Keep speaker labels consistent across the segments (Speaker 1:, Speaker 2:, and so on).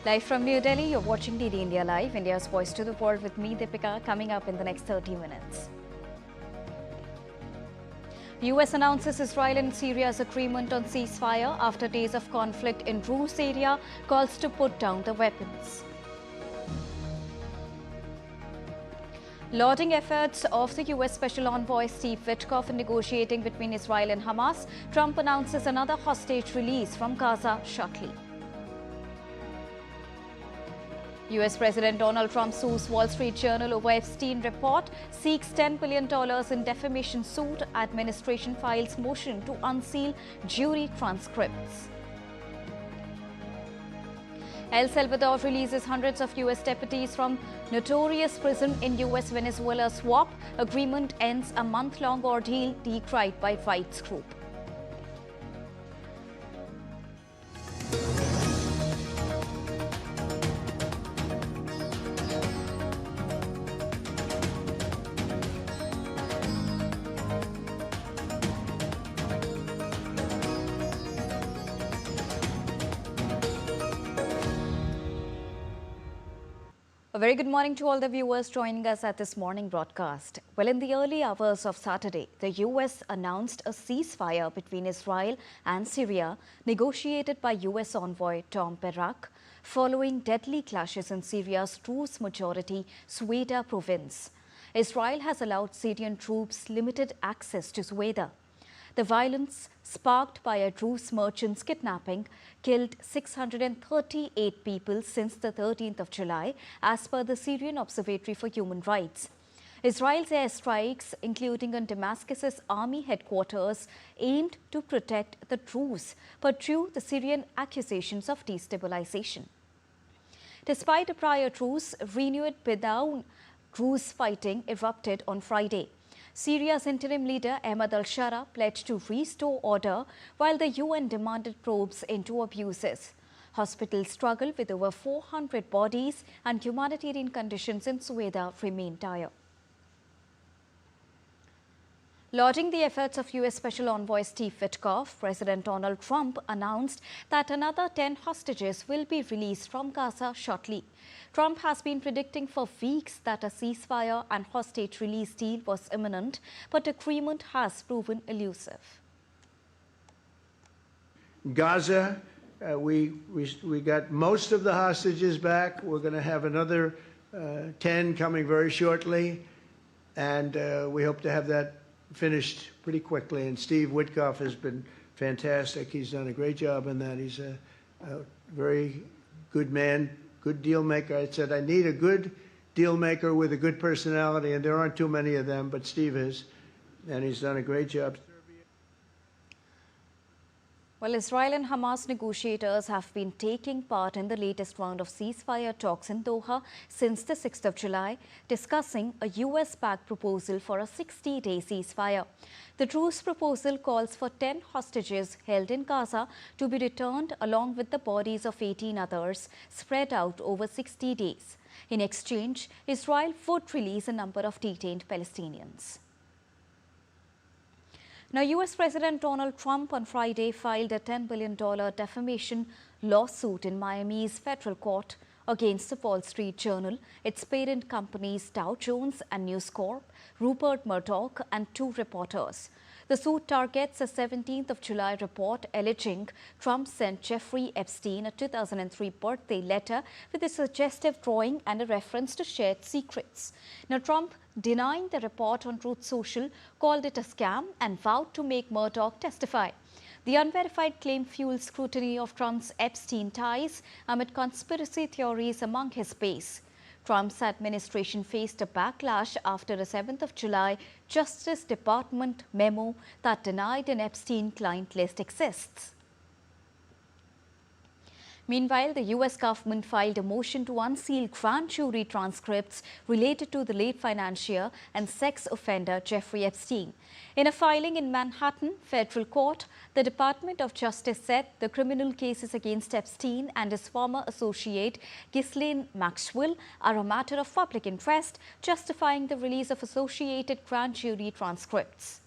Speaker 1: Live from New Delhi, you're watching DD India Live, India's voice to the world with me, Deepika, coming up in the next 30 minutes. US announces Israel and Syria's agreement on ceasefire after days of conflict in Druze area, calls to put down the weapons. Lauding efforts of the US Special Envoy Steve Witkoff in negotiating between Israel and Hamas, Trump announces another hostage release from Gaza shortly. US President Donald Trump sues Wall Street Journal over Epstein report, seeks $10 billion in defamation suit, administration files motion to unseal jury transcripts. El Salvador releases hundreds of US deputies from notorious prison in US-Venezuela swap. Agreement ends a month-long ordeal decried by rights group. A very good morning to all the viewers joining us at this morning broadcast. Well, in the early hours of Saturday, the US announced a ceasefire between Israel and Syria, negotiated by US envoy Tom Perrak, following deadly clashes in Syria's Druze majority Sweida province. Israel has allowed Syrian troops limited access to Sweida. The violence, sparked by a Druze merchant's kidnapping, killed 638 people since the 13th of July, as per the Syrian Observatory for Human Rights. Israel's airstrikes, including on Damascus's army headquarters, aimed to protect the Druze, but drew the Syrian accusations of destabilization. Despite a prior truce, renewed Bedown Druze fighting erupted on Friday. Syria's interim leader Ahmad al-Shara pledged to restore order, while the UN demanded probes into abuses. Hospitals struggle with over 400 bodies, and humanitarian conditions in Sweida remain dire. Lauding the efforts of US Special Envoy Steve Witkoff, President Donald Trump announced that another 10 hostages will be released from Gaza shortly. Trump has been predicting for weeks that a ceasefire and hostage release deal was imminent, but agreement has proven elusive.
Speaker 2: Gaza, we got most of the hostages back. We're going to have another 10 coming very shortly, and we hope to have that finished pretty quickly. And Steve Witkoff has been fantastic. He's done a great job in that. He's a very good man, good deal maker. I said, I need a good deal maker with a good personality, and there aren't too many of them, but Steve is, and he's done a great job.
Speaker 1: Well, Israel and Hamas negotiators have been taking part in the latest round of ceasefire talks in Doha since the 6th of July, discussing a US-backed proposal for a 60-day ceasefire. The truce proposal calls for 10 hostages held in Gaza to be returned along with the bodies of 18 others spread out over 60 days. In exchange, Israel would release a number of detained Palestinians. Now, US President Donald Trump on Friday filed a $10 billion defamation lawsuit in Miami's federal court against the Wall Street Journal, its parent companies Dow Jones and News Corp, Rupert Murdoch, and 2 reporters. The suit targets a 17th of July report alleging Trump sent Jeffrey Epstein a 2003 birthday letter with a suggestive drawing and a reference to shared secrets. Now, Trump, denying the report on Truth Social, called it a scam and vowed to make Murdoch testify. The unverified claim fuels scrutiny of Trump's Epstein ties amid conspiracy theories among his base. Trump's administration faced a backlash after a 7th of July Justice Department memo that denied an Epstein client list exists. Meanwhile, the US government filed a motion to unseal grand jury transcripts related to the late financier and sex offender Jeffrey Epstein. In a filing in Manhattan federal court, the Department of Justice said the criminal cases against Epstein and his former associate Ghislaine Maxwell are a matter of public interest, justifying the release of associated grand jury transcripts.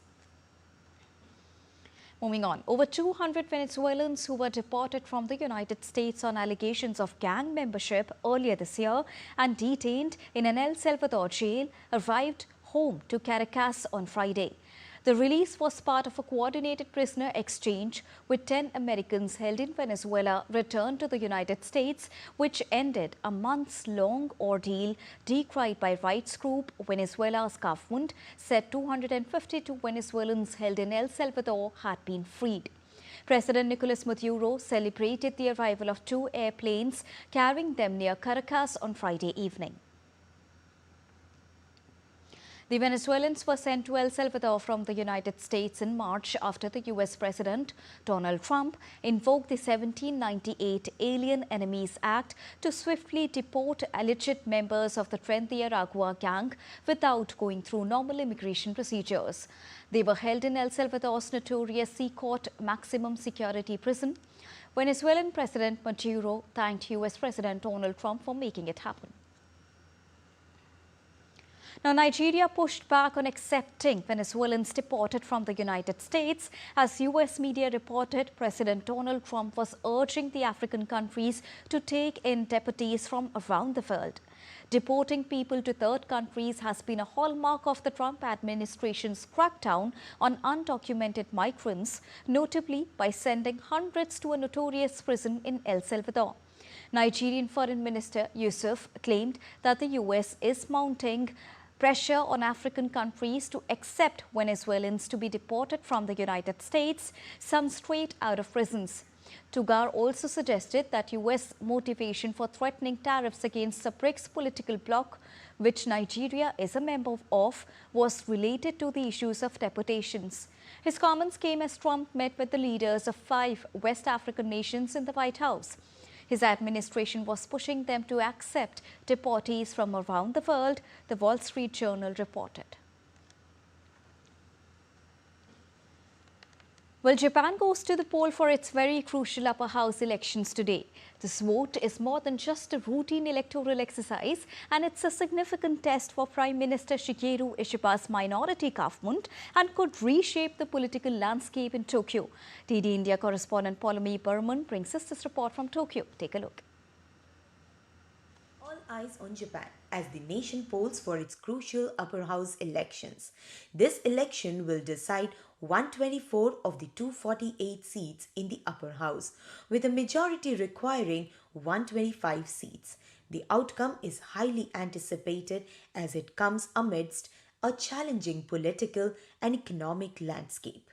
Speaker 1: Moving on, over 200 Venezuelans who were deported from the United States on allegations of gang membership earlier this year and detained in an El Salvador jail arrived home to Caracas on Friday. The release was part of a coordinated prisoner exchange with 10 Americans held in Venezuela returned to the United States, which ended a months-long ordeal decried by rights group Venezuela's government said 252 Venezuelans held in El Salvador had been freed. President Nicolas Maduro celebrated the arrival of 2 airplanes carrying them near Caracas on Friday evening. The Venezuelans were sent to El Salvador from the United States in March after the US President Donald Trump invoked the 1798 Alien Enemies Act to swiftly deport alleged members of the Tren de Aragua gang without going through normal immigration procedures. They were held in El Salvador's notorious Seacourt maximum security prison. Venezuelan President Maduro thanked US President Donald Trump for making it happen. Now, Nigeria pushed back on accepting Venezuelans deported from the United States. As US media reported, President Donald Trump was urging the African countries to take in deportees from around the world. Deporting people to third countries has been a hallmark of the Trump administration's crackdown on undocumented migrants, notably by sending hundreds to a notorious prison in El Salvador. Nigerian Foreign Minister Yusuf claimed that the US is mounting pressure on African countries to accept Venezuelans to be deported from the United States, some straight out of prisons. Tugar also suggested that US motivation for threatening tariffs against the BRICS political bloc, which Nigeria is a member of, was related to the issues of deportations. His comments came as Trump met with the leaders of 5 West African nations in the White House. His administration was pushing them to accept deportees from around the world, the Wall Street Journal reported. Well, Japan goes to the poll for its very crucial upper house elections today. This vote is more than just a routine electoral exercise, and it's a significant test for Prime Minister Shigeru Ishiba's minority government and could reshape the political landscape in Tokyo. DD India correspondent Polami Burman brings us this report from Tokyo. Take a look.
Speaker 3: All eyes on Japan as the nation polls for its crucial upper house elections. This election will decide 124 of the 248 seats in the upper house, with a majority requiring 125 seats. The outcome is highly anticipated as it comes amidst a challenging political and economic landscape.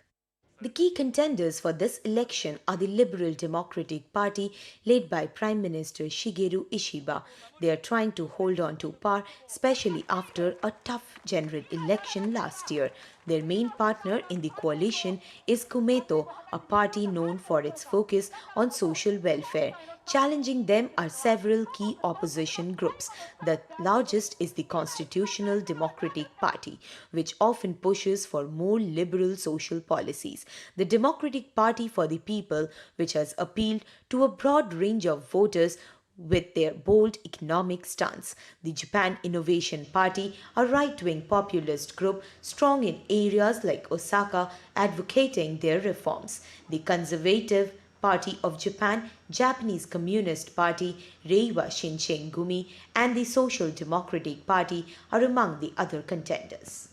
Speaker 3: The key contenders for this election are the Liberal Democratic Party led by Prime Minister Shigeru Ishiba. They are trying to hold on to power, especially after a tough general election last year. Their main partner in the coalition is Kumeto, a party known for its focus on social welfare. Challenging them are several key opposition groups. The largest is the Constitutional Democratic Party, which often pushes for more liberal social policies. The Democratic Party for the People, which has appealed to a broad range of voters with their bold economic stance. The Japan Innovation Party, a right-wing populist group strong in areas like Osaka, advocating their reforms. The Conservative Party of Japan, Japanese Communist Party, Reiwa Shinsei Gumi, and the Social Democratic Party are among the other contenders.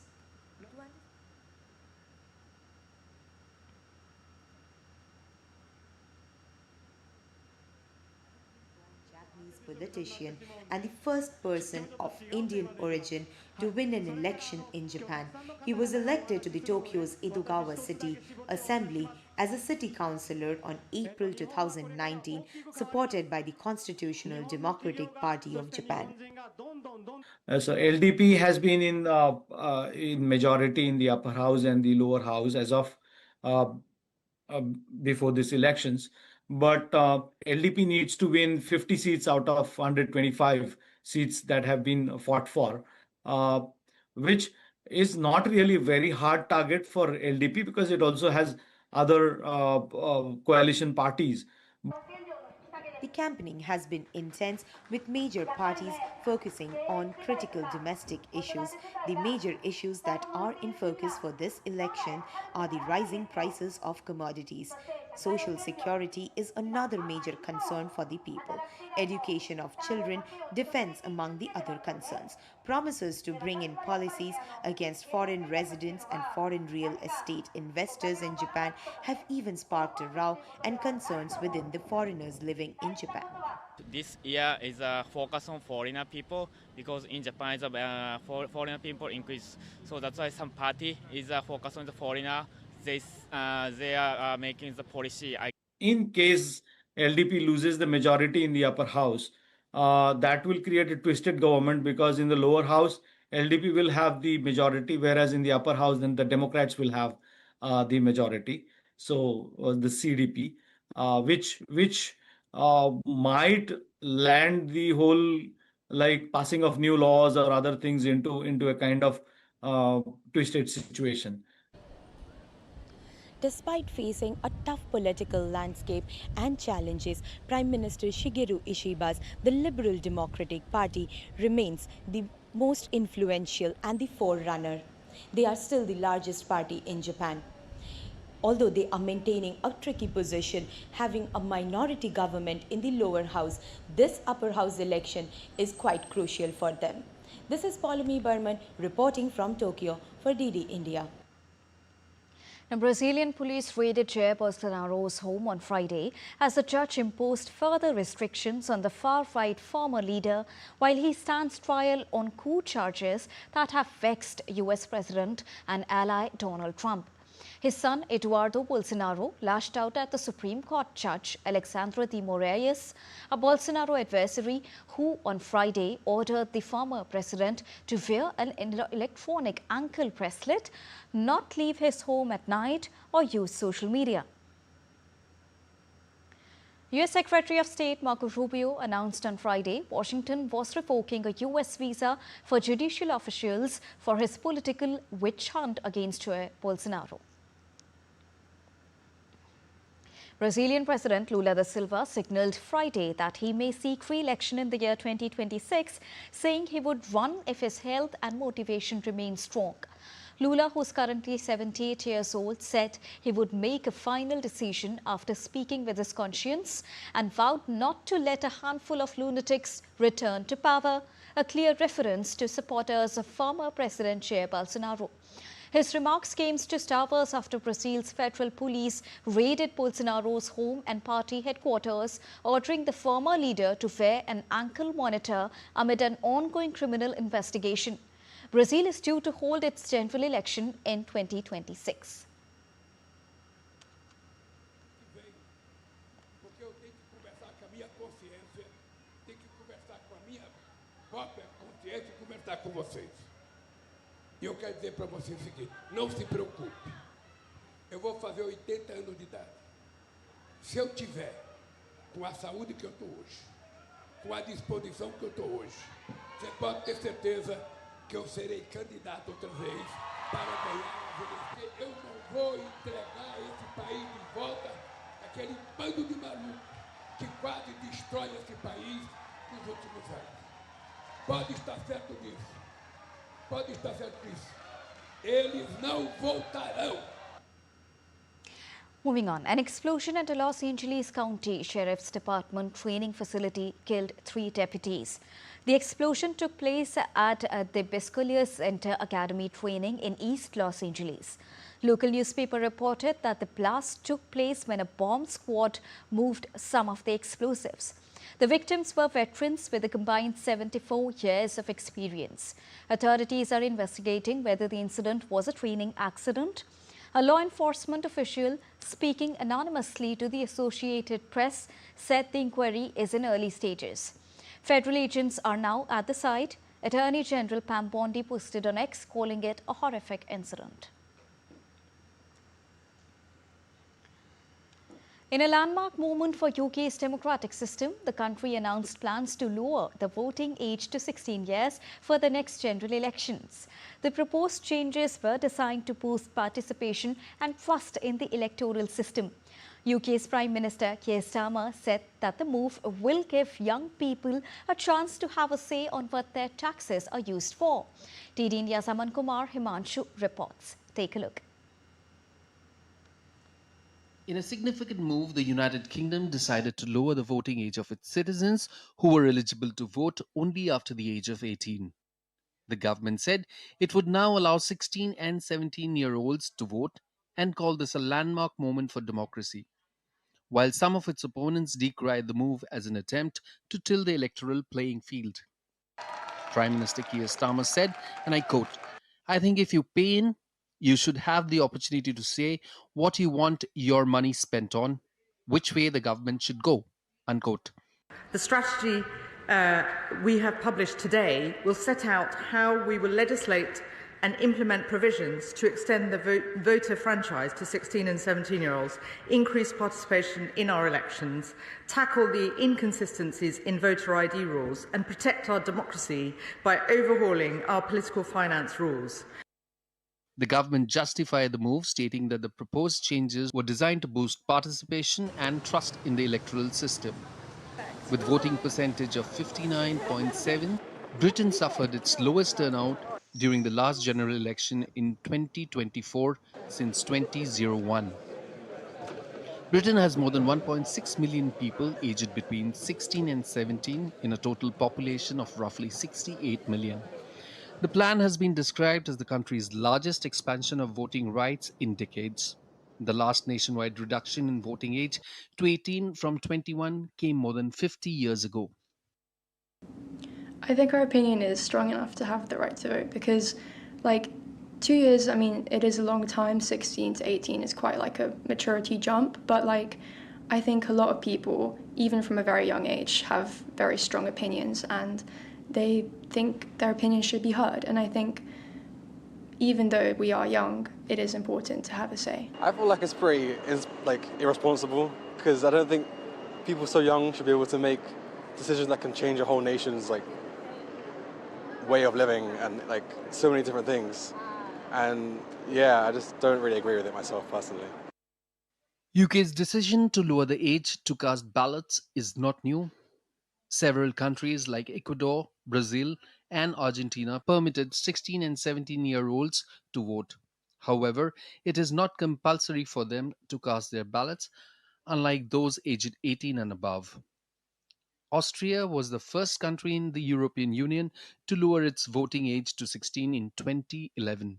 Speaker 3: Japanese politician and the first person of Indian origin to win an election in Japan. He was elected to the Tokyo's Edogawa City Assembly as a city councillor on April 2019, supported by the Constitutional Democratic Party of Japan.
Speaker 4: So LDP has been in majority in the upper house and the lower house as of uh, before these elections. But LDP needs to win 50 seats out of 125 seats that have been fought for, which is not really a very hard target for LDP because it also has other coalition parties.
Speaker 3: The campaigning has been intense, with major parties focusing on critical domestic issues. The major issues that are in focus for this election are the rising prices of commodities. Social security is another major concern for the people. Education of children, defense among the other concerns. Promises to bring in policies against foreign residents and foreign real estate investors in Japan have even sparked a row and concerns within the foreigners living in Japan.
Speaker 5: This year is a focus on foreigner people because in Japan the foreigner people increase. So that's why some party is a focus on the foreigner. They are making the policy.
Speaker 4: In case LDP loses the majority in the upper house, that will create a twisted government because in the lower house, LDP will have the majority, whereas in the upper house, then the Democrats will have the majority. So the CDP, which might land the whole like passing of new laws or other things into a kind of twisted situation.
Speaker 3: Despite facing a tough political landscape and challenges, Prime Minister Shigeru Ishiba's the Liberal Democratic Party remains the most influential and the forerunner. They are still the largest party in Japan. Although they are maintaining a tricky position, having a minority government in the lower house, this upper house election is quite crucial for them. This is Paulami Burman reporting from Tokyo for DD India.
Speaker 1: Now, Brazilian police raided Jair Bolsonaro's home on Friday as the judge imposed further restrictions on the far-right former leader while he stands trial on coup charges that have vexed US President and ally Donald Trump. His son, Eduardo Bolsonaro, lashed out at the Supreme Court Judge Alexandre de Moraes, a Bolsonaro adversary who on Friday ordered the former president to wear an electronic ankle bracelet, not leave his home at night or use social media. U.S. Secretary of State Marco Rubio announced on Friday Washington was revoking a U.S. visa for judicial officials for his political witch hunt against Jair Bolsonaro. Brazilian President Lula da Silva signaled Friday that he may seek re-election in the year 2026, saying he would run if his health and motivation remain strong. Lula, who's currently 78 years old, said he would make a final decision after speaking with his conscience and vowed not to let a handful of lunatics return to power, a clear reference to supporters of former President Jair Bolsonaro. His remarks came just hours after Brazil's federal police raided Bolsonaro's home and party headquarters, ordering the former leader to wear an ankle monitor amid an ongoing criminal investigation. Brazil is due to hold its general election in 2026.
Speaker 6: E eu quero dizer para vocês o seguinte, não se preocupe, eu vou fazer 80 anos de idade. Se eu tiver com a saúde que eu estou hoje, com a disposição que eu estou hoje, você pode ter certeza que eu serei candidato outra vez para ganhar as eleições. Eu não vou entregar esse país de volta àquele bando de malucos que quase destrói esse país nos últimos anos. Pode estar certo disso. Pode estar certo disso. Eles não voltarão.
Speaker 1: Moving on, an explosion at a Los Angeles County Sheriff's Department training facility killed 3 deputies. The explosion took place at the Biscolier Center Academy training in East Los Angeles. Local newspaper reported that the blast took place when a bomb squad moved some of the explosives. The victims were veterans with a combined 74 years of experience. Authorities are investigating whether the incident was a training accident. A law enforcement official speaking anonymously to the Associated Press said the inquiry is in early stages. Federal agents are now at the site. Attorney General Pam Bondi posted on X calling it a horrific incident. In a landmark moment for UK's democratic system, the country announced plans to lower the voting age to 16 years for the next general elections. The proposed changes were designed to boost participation and trust in the electoral system. UK's Prime Minister Keir Starmer said that the move will give young people a chance to have a say on what their taxes are used for. TD India's Aman Kumar Himanshu reports. Take a look.
Speaker 7: In a significant move, the United Kingdom decided to lower the voting age of its citizens who were eligible to vote only after the age of 18. The government said it would now allow 16 and 17-year-olds to vote and called this a landmark moment for democracy, while some of its opponents decried the move as an attempt to till the electoral playing field. Prime Minister Keir Starmer said, and I quote, "I think if you pay in, you should have the opportunity to say what you want your money spent on, which way the government should go," unquote.
Speaker 8: The strategy we have published today will set out how we will legislate and implement provisions to extend the voter franchise to 16 and 17-year-olds, increase participation in our elections, tackle the inconsistencies in voter ID rules, and protect our democracy by overhauling our political finance rules.
Speaker 7: The government justified the move, stating that the proposed changes were designed to boost participation and trust in the electoral system. With voting percentage of 59.7, Britain suffered its lowest turnout during the last general election in 2024 since 2001. Britain has more than 1.6 million people aged between 16 and 17 in a total population of roughly 68 million. The plan has been described as the country's largest expansion of voting rights in decades. The last nationwide reduction in voting age to 18 from 21 came more than 50 years ago.
Speaker 9: I think our opinion is strong enough to have the right to vote because, 2 years, it is a long time. 16 to 18 is quite like a maturity jump, but I think a lot of people, even from a very young age, have very strong opinions and they think their opinions should be heard. And I think even though we are young, it is important to have a say.
Speaker 10: I feel like it's pretty irresponsible because I don't think people so young should be able to make decisions that can change a whole nation's way of living and so many different things. And yeah, I just don't really agree with it myself personally.
Speaker 7: UK's decision to lower the age to cast ballots is not new. Several countries like Ecuador, Brazil, and Argentina permitted 16 and 17-year-olds to vote. However, it is not compulsory for them to cast their ballots, unlike those aged 18 and above. Austria was the first country in the European Union to lower its voting age to 16 in 2011.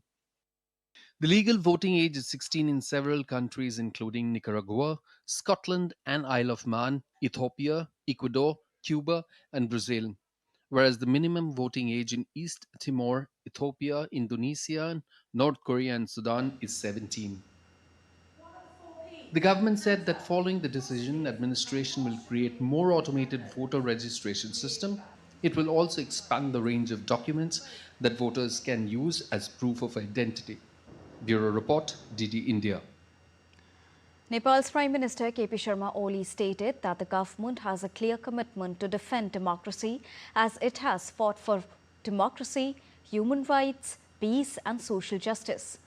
Speaker 7: The legal voting age is 16 in several countries including Nicaragua, Scotland and Isle of Man, Ethiopia, Ecuador, Cuba and Brazil, whereas the minimum voting age in East Timor, Ethiopia, Indonesia, North Korea and Sudan is 17. The government said that following the decision, administration will create more automated voter registration system. It will also expand the range of documents that voters can use as proof of identity. Bureau Report, DD India.
Speaker 1: Nepal's Prime Minister KP Sharma Oli stated that the government has a clear commitment to defend democracy as it has fought for democracy, human rights, peace and social justice.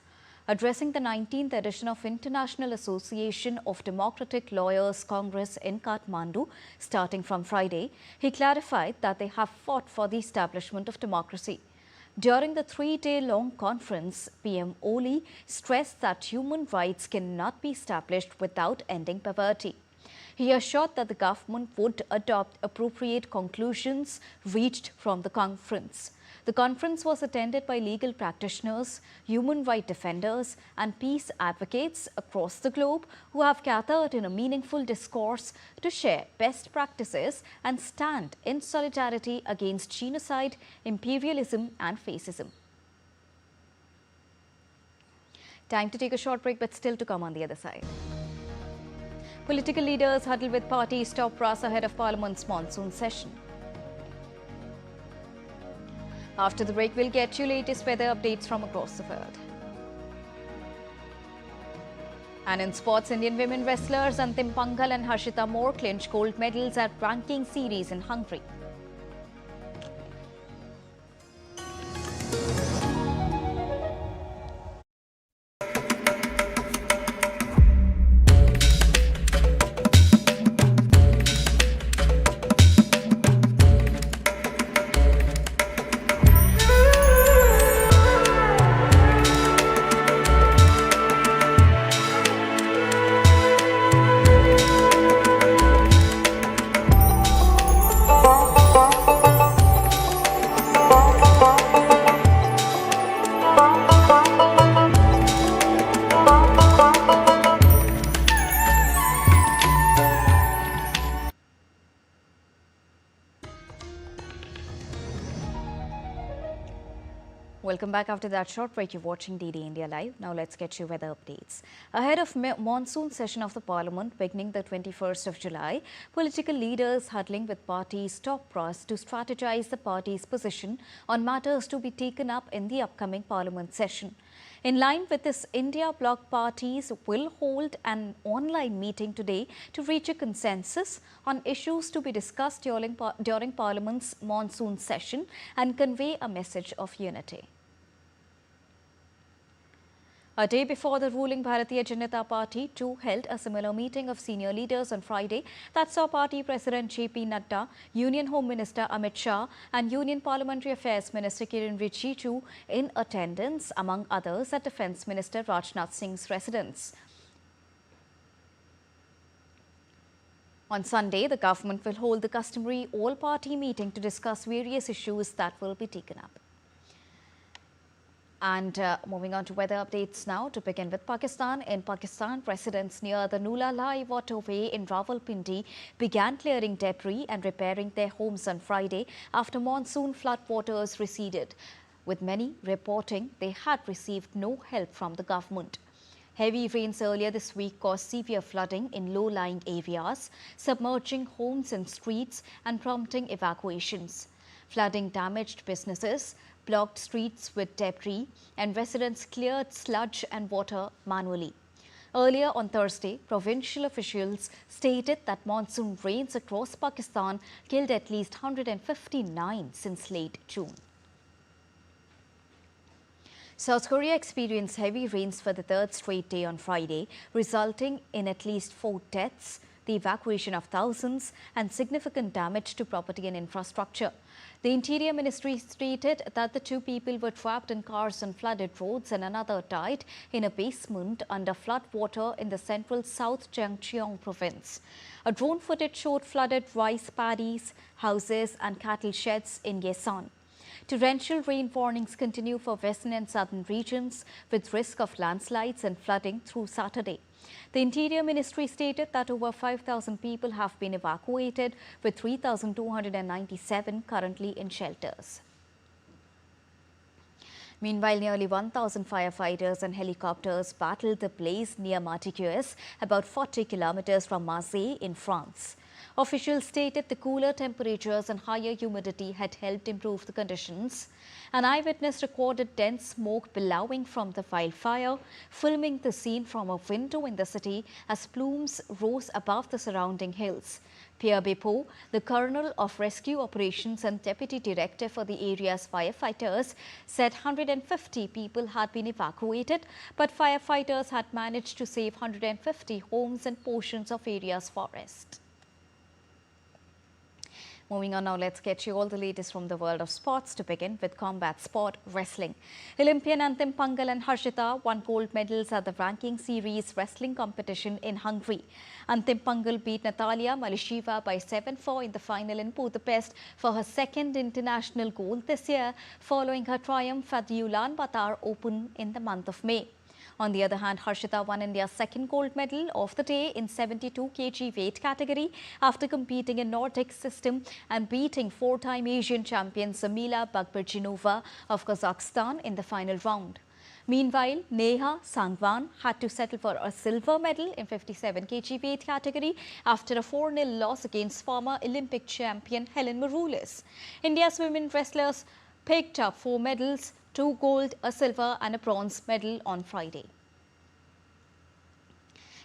Speaker 1: Addressing the 19th edition of International Association of Democratic Lawyers Congress in Kathmandu, starting from Friday, he clarified that they have fought for the establishment of democracy. During the 3-day-long conference, PM Oli stressed that human rights cannot be established without ending poverty. He assured that the government would adopt appropriate conclusions reached from the conference. The conference was attended by legal practitioners, human rights defenders and peace advocates across the globe who have gathered in a meaningful discourse to share best practices and stand in solidarity against genocide, imperialism and fascism. Time to take a short break, but still to come on the other side. Political leaders huddle with parties top brass ahead of Parliament's monsoon session. After the break, we'll get you latest weather updates from across the world. And in sports, Indian women wrestlers Antim Panghal and Harshita Moore clinched gold medals at ranking series in Hungary. Welcome back after that short break. You're watching DD India Live. Now let's get you weather updates. Ahead of monsoon session of the Parliament beginning the 21st of July, political leaders huddling with parties' top brass to strategize the party's position on matters to be taken up in the upcoming Parliament session. In line with this, India bloc parties will hold an online meeting today to reach a consensus on issues to be discussed during Parliament's monsoon session and convey a message of unity. A day before, the ruling Bharatiya Janata Party too held a similar meeting of senior leaders on Friday that saw Party President J.P. Nadda, Union Home Minister Amit Shah and Union Parliamentary Affairs Minister Kiren Rijiju in attendance, among others, at Defence Minister Rajnath Singh's residence. On Sunday, the government will hold the customary all-party meeting to discuss various issues that will be taken up. And moving on to weather updates now, to begin with Pakistan. In Pakistan, residents near the Nula Lai waterway in Rawalpindi began clearing debris and repairing their homes on Friday after monsoon floodwaters receded, with many reporting they had received no help from the government. Heavy rains earlier this week caused severe flooding in low-lying areas, submerging homes and streets and prompting evacuations. Flooding damaged businesses, blocked streets with debris, and residents cleared sludge and water manually. Earlier on Thursday, provincial officials stated that monsoon rains across Pakistan killed at least 159 since late June. South Korea experienced heavy rains for the third straight day on Friday, resulting in at least 4 deaths, the evacuation of thousands, and significant damage to property and infrastructure. The Interior Ministry stated that the 2 people were trapped in cars on flooded roads and another died in a basement under flood water in the central South Gyeonggi province. A drone footage showed flooded rice paddies, houses and cattle sheds in Yesan. Torrential rain warnings continue for western and southern regions, with risk of landslides and flooding through Saturday. The Interior Ministry stated that over 5,000 people have been evacuated, with 3,297 currently in shelters. Meanwhile, nearly 1,000 firefighters and helicopters battled the blaze near Martigues, about 40 kilometers from Marseille in France. Officials stated the cooler temperatures and higher humidity had helped improve the conditions. An eyewitness recorded dense smoke billowing from the wildfire, filming the scene from a window in the city as plumes rose above the surrounding hills. Pierre Bepo, the Colonel of Rescue Operations and Deputy Director for the area's firefighters, said 150 people had been evacuated, but firefighters had managed to save 150 homes and portions of area's forest. Moving on now, let's get you all the latest from the world of sports, to begin with combat sport wrestling. Olympian Antim Pangal and Harshita won gold medals at the ranking series wrestling competition in Hungary. Antim Pangal beat Natalia Malisheva by 7-4 in the final in Budapest for her second international gold this year, following her triumph at the Ulaanbaatar Open in the month of May. On the other hand, Harshita won India's second gold medal of the day in 72 kg weight category after competing in Nordic system and beating 4-time Asian champion Zamila Bagberjinova of Kazakhstan in the final round. Meanwhile, Neha Sangwan had to settle for a silver medal in 57 kg weight category after a 4-0 loss against former Olympic champion Helen Maroulis. India's women wrestlers picked up 4 medals, 2 gold, a silver and a bronze medal on Friday.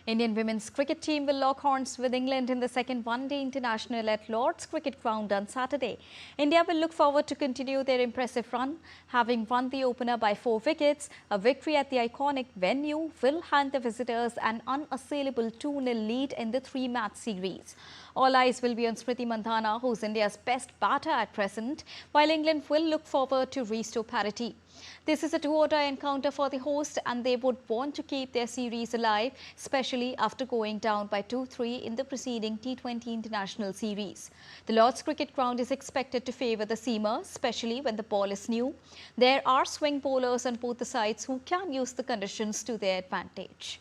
Speaker 1: Indian women's cricket team will lock horns with England in the second one-day international at Lord's Cricket Ground on Saturday. India will look forward to continue their impressive run. Having won the opener by 4 wickets, a victory at the iconic venue will hand the visitors an unassailable 2-0 lead in the 3-match series. All eyes will be on Smriti Mandhana, who's India's best batter at present, while England will look forward to restore parity. This is a do-or-die encounter for the host, and they would want to keep their series alive, especially after going down by 2-3 in the preceding T20 International Series. The Lord's Cricket Ground is expected to favour the seamer, especially when the ball is new. There are swing bowlers on both the sides who can use the conditions to their advantage.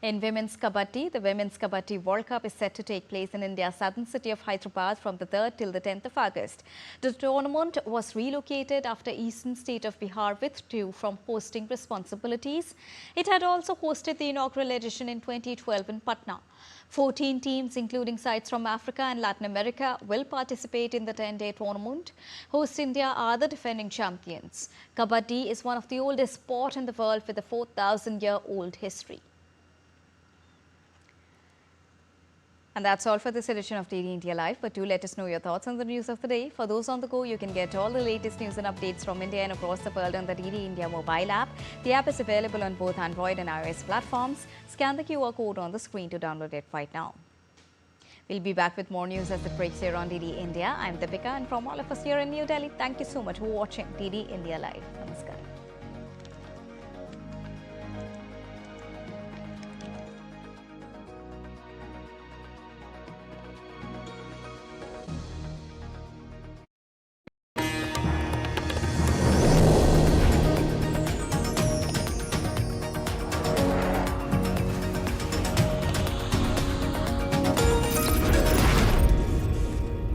Speaker 1: In women's kabaddi, the Women's Kabaddi World Cup is set to take place in India's southern city of Hyderabad from the 3rd till the 10th of August. The tournament was relocated after eastern state of Bihar withdrew from hosting responsibilities. It had also hosted the inaugural edition in 2012 in Patna. 14 teams, including sides from Africa and Latin America, will participate in the 10-day tournament. Host India are the defending champions. Kabaddi is one of the oldest sports in the world with a 4,000-year-old history. And that's all for this edition of DD India Live. But do let us know your thoughts on the news of the day. For those on the go, you can get all the latest news and updates from India and across the world on the DD India mobile app. The app is available on both Android and iOS platforms. Scan the QR code on the screen to download it right now. We'll be back with more news as it breaks here on DD India. I'm Deepika, and from all of us here in New Delhi, thank you so much for watching DD India Live. Namaskar.